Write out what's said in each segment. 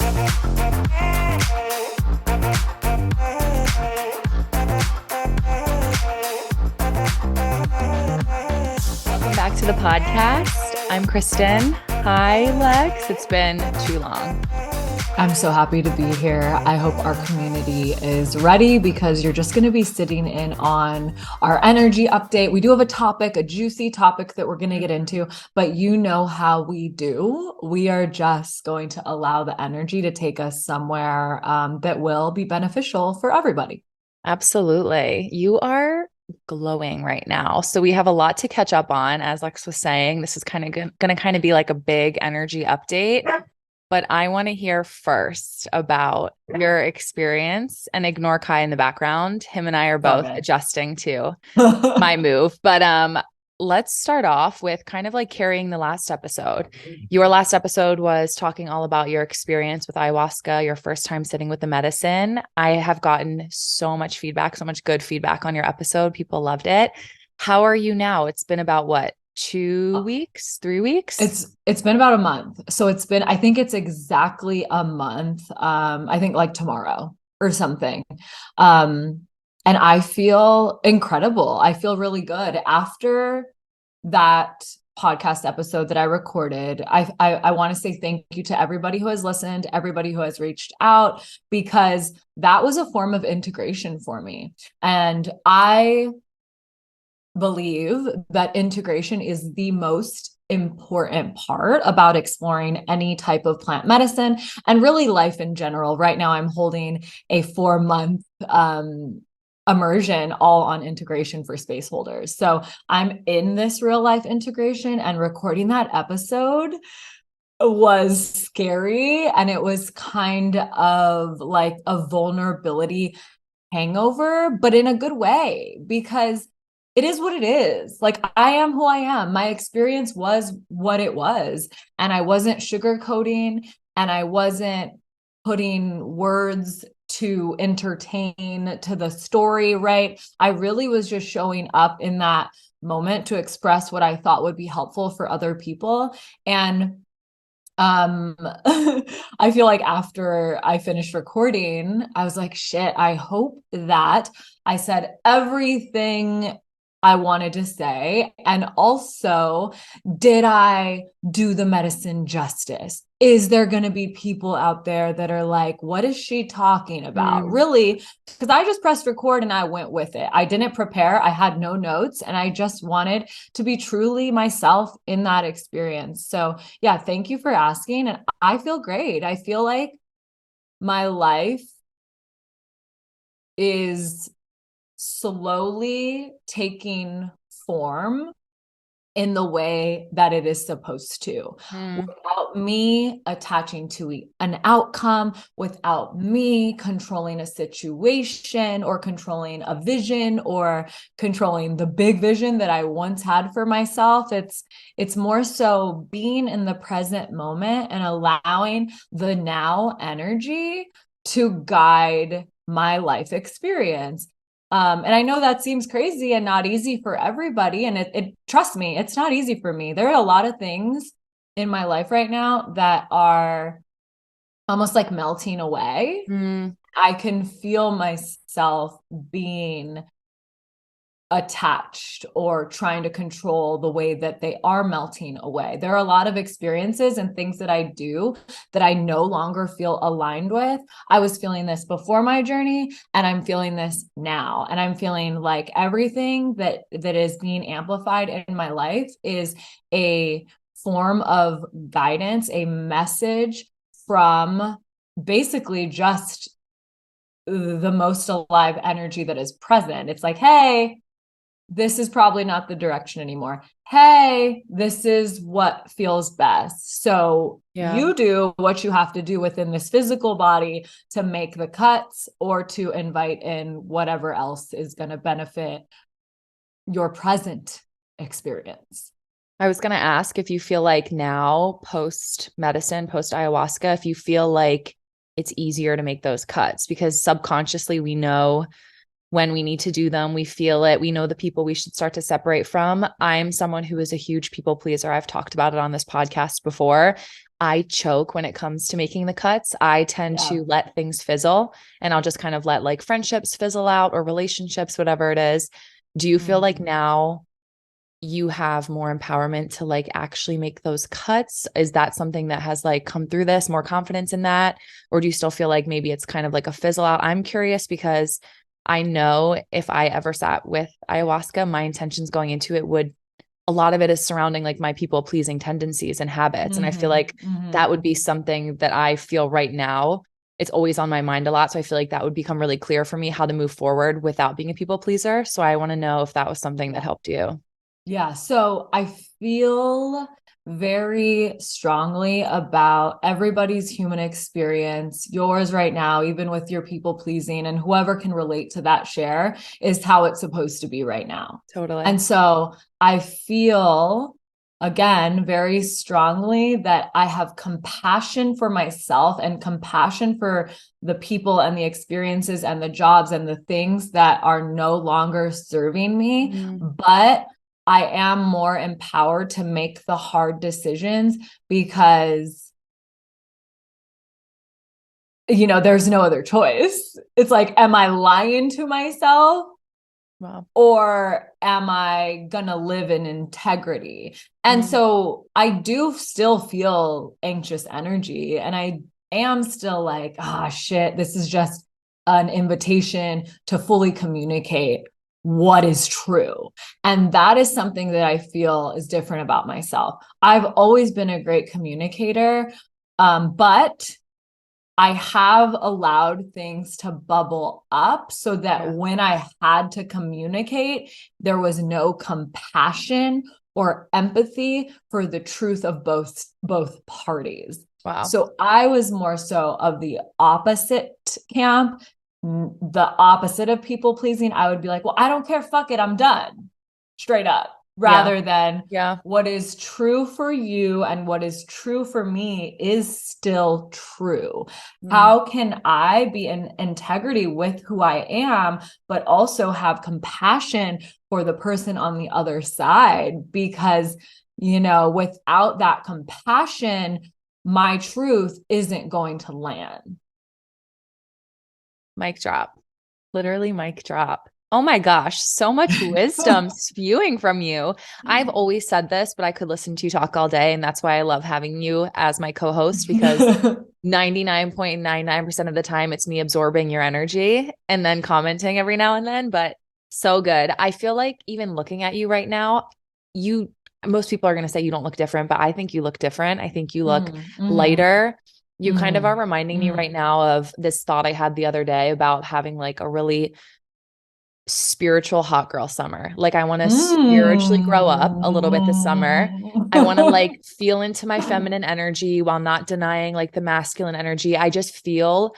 Back to the podcast. I'm Kristin. Hi, Lex. It's been too long. I'm so happy to be here. I hope our community is ready because you're just going to be sitting in on our energy update. We do have a topic, a juicy topic that we're going to get into, but you know how we do. We are just going to allow the energy to take us somewhere that will be beneficial for everybody. Absolutely. You are glowing right now. So we have a lot to catch up on. As Lex was saying, this is kind of going to kind of be like a big energy update. But I want to hear first about your experience and ignore Kai in the background. Him and I are both adjusting to my move. But let's start off with kind of like carrying the last episode. Your last episode was talking all about your experience with ayahuasca, your first time sitting with the medicine. I have gotten so much feedback, so much good feedback on your episode. People loved it. How are you now? It's been about what? 2 weeks, 3 weeks? It's been about a month. So I think it's exactly a month. I think like tomorrow or something. And I feel incredible. I feel really good after that podcast episode that I recorded. I want to say thank you to everybody who has listened, everybody who has reached out, because that was a form of integration for me. And I believe that integration is the most important part about exploring any type of plant medicine and really life in general. Right now, I'm holding a 4-month immersion all on integration for space holders. So I'm in this real life integration, and recording that episode was scary. And it was kind of like a vulnerability hangover, but in a good way, because it is what it is. Like, I am who I am. My experience was what it was. And I wasn't sugarcoating, and I wasn't putting words to entertain to the story, right? I really was just showing up in that moment to express what I thought would be helpful for other people. And I feel like after I finished recording, I was like, shit, I hope that I said everything I wanted to say. And also, did I do the medicine justice? Is there going to be people out there that are like, what is she talking about? Really? Because I just pressed record and I went with it. I didn't prepare. I had no notes, and I just wanted to be truly myself in that experience. So yeah, thank you for asking. And I feel great. I feel like my life is slowly taking form in the way that it is supposed to, without me attaching to an outcome, without me controlling a situation or controlling a vision or controlling the big vision that I once had for myself. It's more so being in the present moment and allowing the now energy to guide my life experience. And I know that seems crazy and not easy for everybody. And it trust me, it's not easy for me. There are a lot of things in my life right now that are almost like melting away. I can feel myself being attached or trying to control the way that they are melting away. There are a lot of experiences and things that I do that I no longer feel aligned with. I was feeling this before my journey, and I'm feeling this now. And I'm feeling like everything that is being amplified in my life is a form of guidance, a message from basically just the most alive energy that is present. It's like, hey, this is probably not the direction anymore. Hey, this is what feels best. So you do what you have to do within this physical body to make the cuts or to invite in whatever else is going to benefit your present experience. I was going to ask if you feel like now, post medicine, post ayahuasca, if you feel like it's easier to make those cuts, because subconsciously we know when we need to do them. We feel it. We know the people we should start to separate from. I'm someone who is a huge people pleaser. I've talked about it on this podcast before. I choke when it comes to making the cuts. I tend Yeah. to let things fizzle and I'll just kind of let like friendships fizzle out or relationships, whatever it is. Do you feel like Mhm. now you have more empowerment to like actually make those cuts? Is that something that has like come through this, more confidence in that? Or do you still feel like maybe it's kind of like a fizzle out? I'm curious because I know if I ever sat with ayahuasca, my intentions going into it would, a lot of it is surrounding like my people pleasing tendencies and habits. And I feel Mhm. like Mhm. that would be something that I feel right now. It's always on my mind a lot. So I feel like that would become really clear for me how to move forward without being a people pleaser. So I want to know if that was something that Yeah. helped you. Yeah. So I feel very strongly about everybody's human experience. Yours right now, even with your people pleasing and whoever can relate to that share, is how it's supposed to be right now. Totally. And so I feel, again, very strongly that I have compassion for myself and compassion for the people and the experiences and the jobs and the things that are no longer serving me. Mm, But I am more empowered to make the hard decisions because, there's no other choice. It's like, am I lying to myself? wow. Or am I gonna live in integrity? And Mm, so I do still feel anxious energy, and I am still like, shit, this is just an invitation to fully communicate what is true. And that is something that I feel is different about myself. I've always been a great communicator, but I have allowed things to bubble up so that yeah. when I had to communicate, there was no compassion or empathy for the truth of both parties. Wow. So I was more so of the opposite camp, the opposite of people pleasing. I would be like, well, I don't care, fuck it, I'm done. Straight up, Yeah. rather than Yeah. what is true for you and what is true for me is still true. Mm, How can I be in integrity with who I am, but also have compassion for the person on the other side? Because, without that compassion, my truth isn't going to land. mic drop. Literally mic drop. Oh my gosh, so much wisdom spewing from you. I've always said this, but I could listen to you talk all day. And that's why I love having you as my co-host because 99.99% of the time it's me absorbing your energy and then commenting every now and then. But so good. I feel like even looking at you right now, you, most people are going to say you don't look different, but I think you look different. I think you look Mm-hmm. lighter. You kind of are Mm-hmm. reminding me right Mm-hmm. now of this thought I had the other day about having like a really spiritual hot girl summer. Like I want to spiritually grow up a little bit this summer. I want to like feel into my feminine energy while not denying like the masculine energy. I just feel,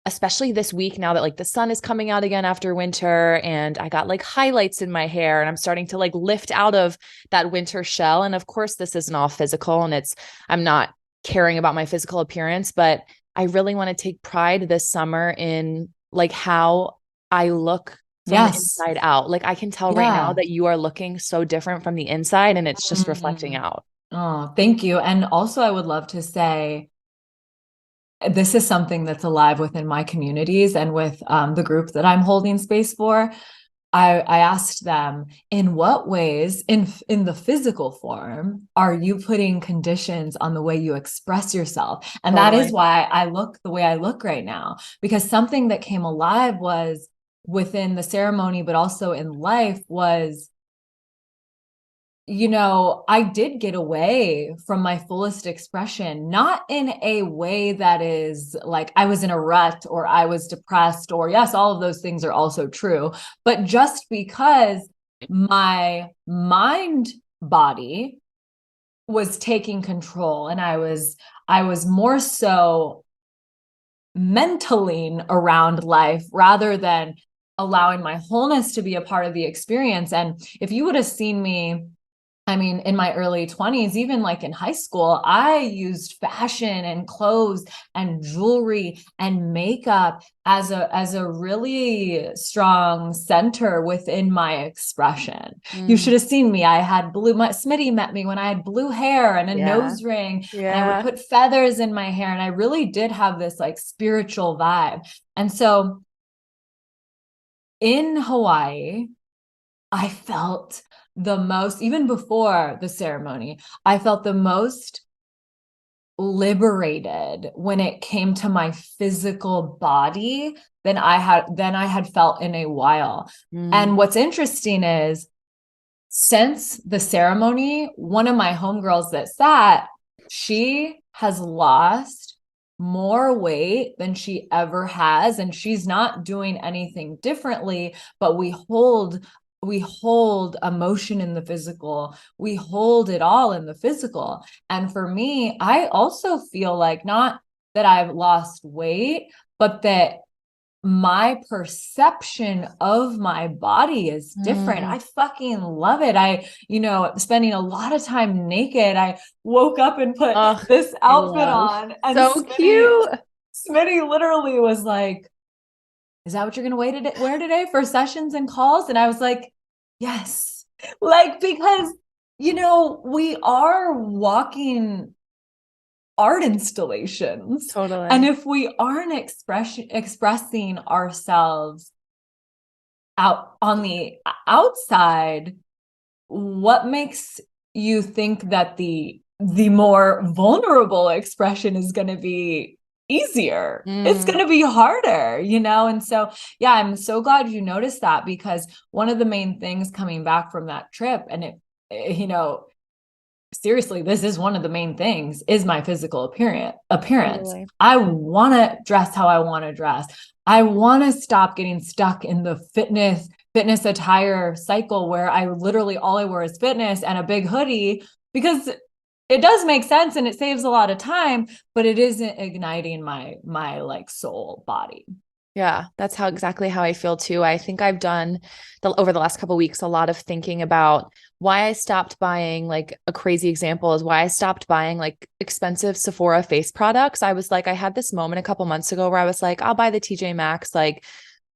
especially this week now that like the sun is coming out again after winter and I got like highlights in my hair and I'm starting to like lift out of that winter shell. And of course, this isn't all physical and I'm not caring about my physical appearance, but I really want to take pride this summer in like how I look from the Yes. inside out. Like I can tell right now Yeah. that you are looking so different from the inside and it's just reflecting Mm. out. Oh, thank you. And also, I would love to say this is something that's alive within my communities and with the group that I'm holding space for. I asked them, in what ways, in the physical form, are you putting conditions on the way you express yourself? And that is Totally. why I look the way I look right now, because something that came alive was within the ceremony, but also in life was, I did get away from my fullest expression, not in a way that is like I was in a rut or I was depressed, or yes, all of those things are also true, but just because my mind body was taking control and I was more so mentaling around life rather than allowing my wholeness to be a part of the experience. And if you would have seen me I mean, in my early 20s, even like in high school, I used fashion and clothes and jewelry and makeup as a really strong center within my expression. You Mm, should have seen me. I had blue, my Smitty met me when I had blue hair and a yeah. nose ring, and I would Yeah. put feathers in my hair. And I really did have this like spiritual vibe. And so in Hawaii, I felt the most, even before the ceremony, I felt the most liberated when it came to my physical body than I had felt in a while. Mm, And what's interesting is since the ceremony, one of my homegirls that sat, she has lost more weight than she ever has, and she's not doing anything differently, but we hold emotion in the physical, we hold it all in the physical. And for me, I also feel like not that I've lost weight, but that my perception of my body is different. mm. I fucking love it. Spending a lot of time naked. I woke up and put Oh, this I outfit love. on, and So cute. Smitty literally was like, "Is that what you're gonna wear today for sessions and calls?" And I was like, "Yes." Like, because we are walking art installations. And Totally. if we aren't expressing ourselves out on the outside, what makes you think that the more vulnerable expression is going to be easier? It's going Mm, to be harder, And so, yeah, I'm so glad you noticed that, because one of the main things coming back from that trip, and seriously, this is one of the main things, is my physical appearance. totally. I want to dress how I want to dress. I want to stop getting stuck in the fitness attire cycle where I literally all I wear is fitness and a big hoodie, because it does make sense and it saves a lot of time, but it isn't igniting my like soul body. Yeah, that's how exactly how I feel too. I think I've done over the last couple of weeks a lot of thinking about why I stopped buying. Like a crazy example is why I stopped buying like expensive Sephora face products. I was like, I had this moment a couple months ago where I was like, I'll buy the TJ Maxx like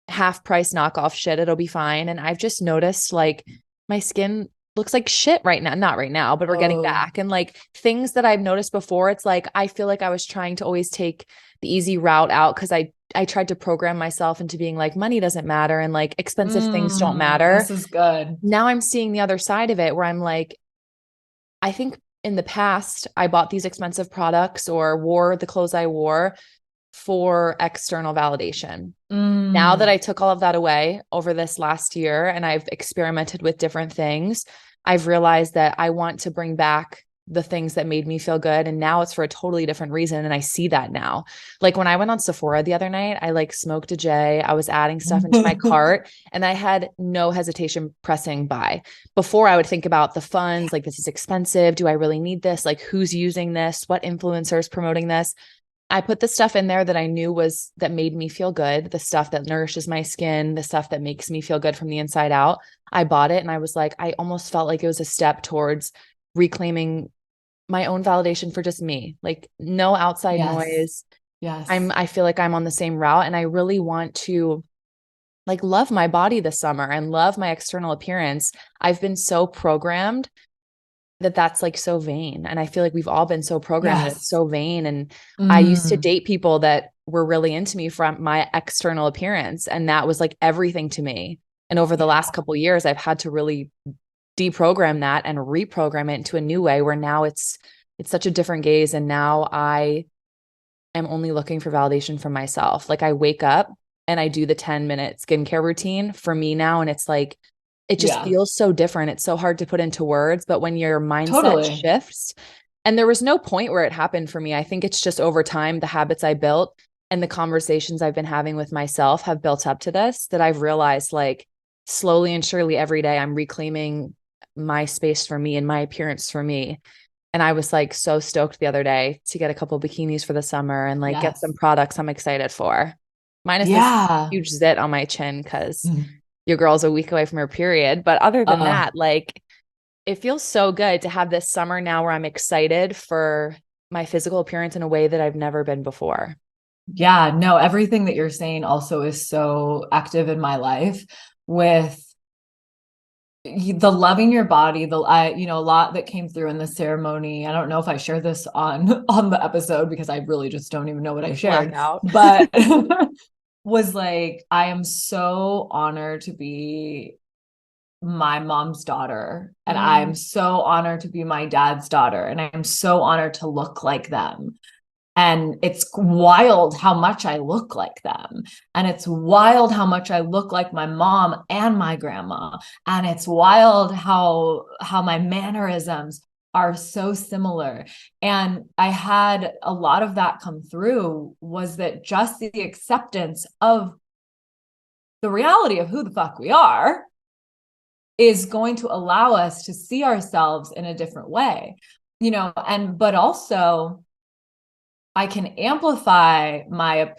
half price knockoff shit. It'll be fine. And I've just noticed like my skin looks like shit right now. Not right now, but we're getting Oh, back. And like things that I've noticed before, it's like I feel like I was trying to always take the easy route out because I tried to program myself into being like money doesn't matter and like expensive things don't matter. this is good. Now I'm seeing the other side of it where I'm like, I think in the past I bought these expensive products or wore the clothes I wore for external validation. Now that Mm. I took all of that away over this last year and I've experimented with different things, I've realized that I want to bring back the things that made me feel good. And now it's for a totally different reason. And I see that now. Like when I went on Sephora the other night, I like smoked a J. I was adding stuff into my cart and I had no hesitation pressing buy. Before I would think about the funds, like this is expensive. Do I really need this? Like who's using this? What influencers promoting this? I put the stuff in there that I knew that made me feel good, the stuff that nourishes my skin, the stuff that makes me feel good from the inside out. I bought it and I was like, I almost felt like it was a step towards reclaiming my own validation for just me. Like no outside Yes. noise. Yes. I feel like I'm on the same route and I really want to like love my body this summer and love my external appearance. I've been so programmed that that's like so vain. And I feel like we've all been so programmed that it's Yes. so vain. And I used to Mm. date people that were really into me from my external appearance. And that was like everything to me. And over the last Yeah. couple of years, I've had to really deprogram that and reprogram it into a new way where now it's such a different gaze. And now I am only looking for validation from myself. Like I wake up and I do the 10-minute skincare routine for me now. And it's like, it just Yeah. feels so different. It's so hard to put into words, but when your mindset Totally. shifts, and there was no point where it happened for me. I think it's just over time, the habits I built and the conversations I've been having with myself have built up to this that I've realized like slowly and surely every day I'm reclaiming my space for me and my appearance for me. And I was like so stoked the other day to get a couple bikinis for the summer and like get Yes. some products I'm excited for. Minus this Yeah. huge zit on my chin because Mm. your girl's a week away from her period. But other than Uh, that, like It feels so good to have this summer now where I'm excited for my physical appearance in a way that I've never been before. Yeah, no, everything that you're saying also is so active in my life with the loving your body. A lot that came through in the ceremony. I don't know if I shared this on on the episode because I really just don't even know what I shared, Blackout. but was like, I am so honored to be my mom's daughter, and Mm, I'm so honored to be my dad's daughter, and I'm so honored to look like them. And it's wild how much I look like them. And it's wild how much I look like my mom and my grandma. And it's wild how my mannerisms are so similar. And I had a lot of that come through, was that just the acceptance of the reality of who the fuck we are is going to allow us to see ourselves in a different way. But also I can amplify my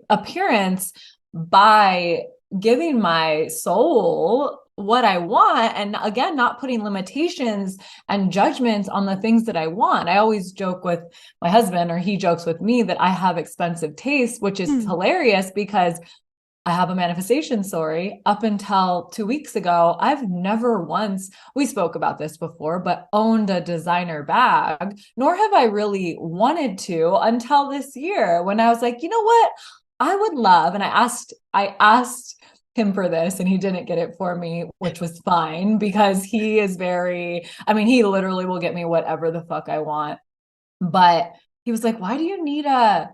appearance by giving my soul what I want. And again, not putting limitations and judgments on the things that I want. I always joke with my husband, or he jokes with me, that I have expensive taste, which is hilarious because I have a manifestation story. Up until 2 weeks ago, I've never once, we spoke about this before, but owned a designer bag, nor have I really wanted to until this year when I was like, you know what? I would love, and I asked him for this and he didn't get it for me, which was fine because he is he literally will get me whatever the fuck I want. But he was like, why do you need a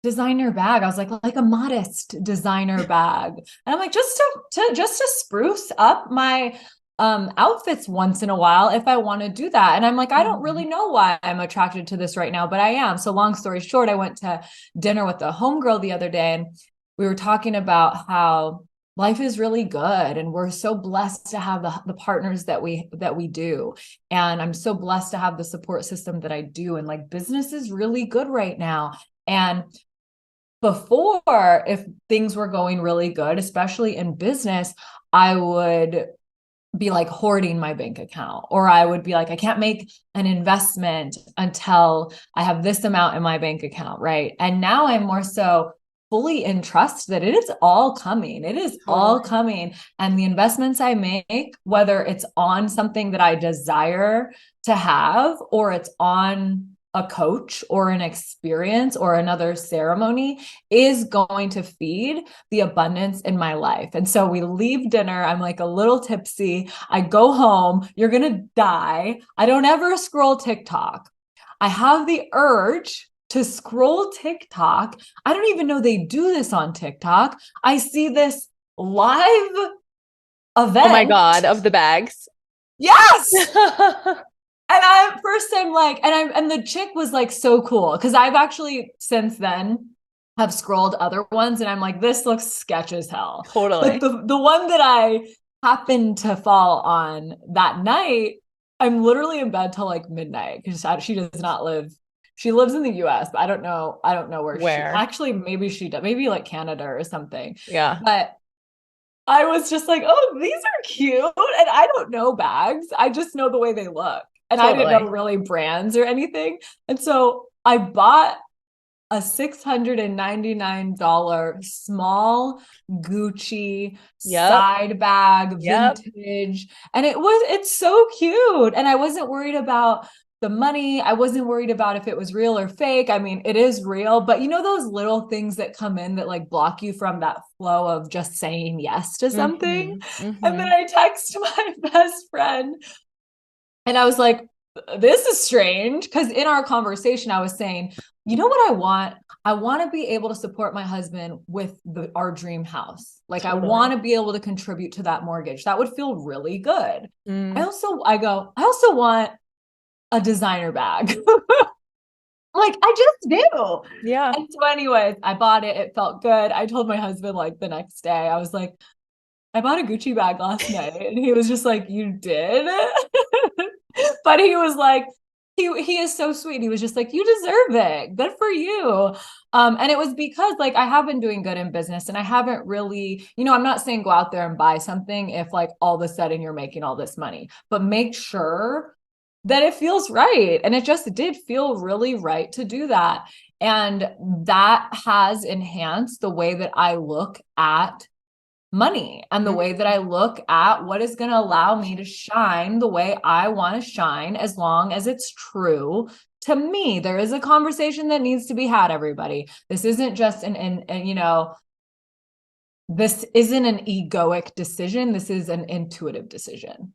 designer bag? I was like a modest designer bag. And I'm like, just to spruce up my outfits once in a while if I want to do that. And I'm like, I don't really know why I'm attracted to this right now, but I am. So long story short, I went to dinner with a homegirl the other day, and we were talking about how life is really good and we're so blessed to have the partners that we do, and I'm so blessed to have the support system that I do, and like business is really good right now. And before, if things were going really good, especially in business, I would be like hoarding my bank account, or I would be like, I can't make an investment until I have this amount in my bank account, right? And now I'm more so fully in trust that it is all coming. It is all Totally. coming. And the investments I make, whether it's on something that I desire to have, or it's on a coach or an experience or another ceremony, is going to feed the abundance in my life. And so we leave dinner. I'm like a little tipsy. I go home. You're going to die. I don't ever scroll TikTok. I have the urge to scroll TikTok. I don't even know they do this on TikTok. I see this live Oh my event. God, of the bags. Yes. And I'm like, and the chick was like so cool, because I've actually since then have scrolled other ones and I'm like, this looks sketch as hell. But Totally. the one that I happened to fall on that night, I'm literally in bed till like midnight because she does not live. She lives in the US, but I don't know where she Where? actually, maybe she does, maybe like Canada or something. Yeah. But I was just like, oh, these are cute. And I don't know bags. I just know the way they look. And I didn't know Totally. really brands or anything. And so I bought a $699 small Gucci Yep. side bag, Yep. vintage. And it's so cute. And I wasn't worried about the money. I wasn't worried about if it was real or fake. I mean, it is real, but you know, those little things that come in that like block you from that flow of just saying yes to something. Mm-hmm. And then Mm-hmm. I text my best friend and I was like, this is strange. Because in our conversation, I was saying, you know what I want? I want to be able to support my husband with our dream house. Like, I want Totally. to be able to contribute to that mortgage. That would feel really good. Mm, I also want a designer bag. Like, I just do. yeah. And so, anyways, I bought it. It felt good. I told my husband, like, the next day, I was like, I bought a Gucci bag last night. And he was just like, you did? But he he is so sweet. He was just like, you deserve it. Good for you. And it was because like I have been doing good in business and I haven't really, I'm not saying go out there and buy something if like all of a sudden you're making all this money, but make sure that it feels right. And it just did feel really right to do that. And that has enhanced the way that I look at money and the way that I look at what is going to allow me to shine the way I want to shine, as long as it's true to me. There is a conversation that needs to be had, everybody. This isn't just this isn't an egoic decision. This is an intuitive decision.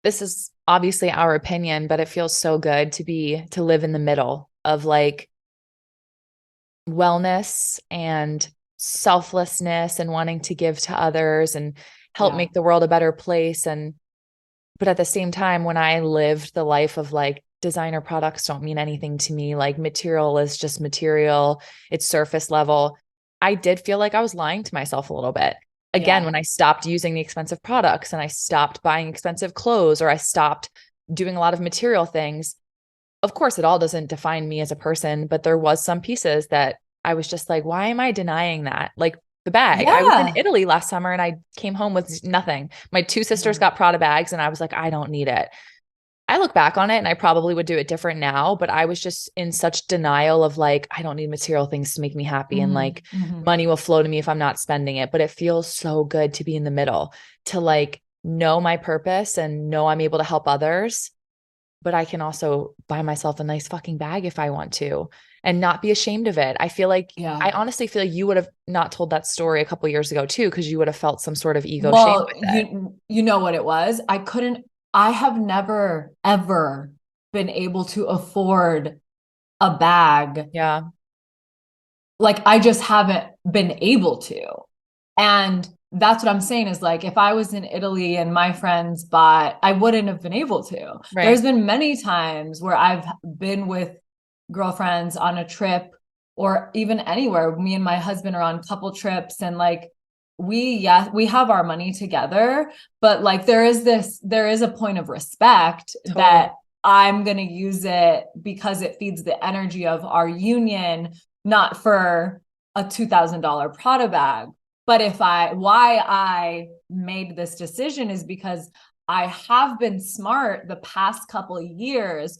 This is obviously our opinion, but it feels so good to live in the middle of like wellness and selflessness and wanting to give to others and help make the world a better place. But at the same time, when I lived the life of like designer products don't mean anything to me, like material is just material, it's surface level, I did feel like I was lying to myself a little bit. Again, when I stopped using the expensive products and I stopped buying expensive clothes, or I stopped doing a lot of material things, of course, it all doesn't define me as a person, but there was some pieces that I was just like, why am I denying that? Like the bag. I was in Italy last summer and I came home with nothing. My two sisters got Prada bags and I was like, I don't need it. I look back on it and I probably would do it different now, but I was just in such denial of like, I don't need material things to make me happy. And like money will flow to me if I'm not spending it. But it feels so good to be in the middle, to like know my purpose and know I'm able to help others. But I can also buy myself a nice fucking bag if I want to and not be ashamed of it. I feel like, I honestly feel like you would have not told that story a couple years ago too, because you would have felt some sort of ego shame with it. You know what it was? I have never, ever been able to afford a bag. Yeah. Like I just haven't been able to. And that's what I'm saying is like, if I was in Italy and my friends bought, I wouldn't have been able to. Right. There's been many times where I've been with girlfriends on a trip or even anywhere. Me and my husband are on couple trips and like, we have our money together, but like there is a point of respect that I'm going to use it because it feeds the energy of our union, not for a $2,000 Prada bag. But why I made this decision is because I have been smart the past couple of years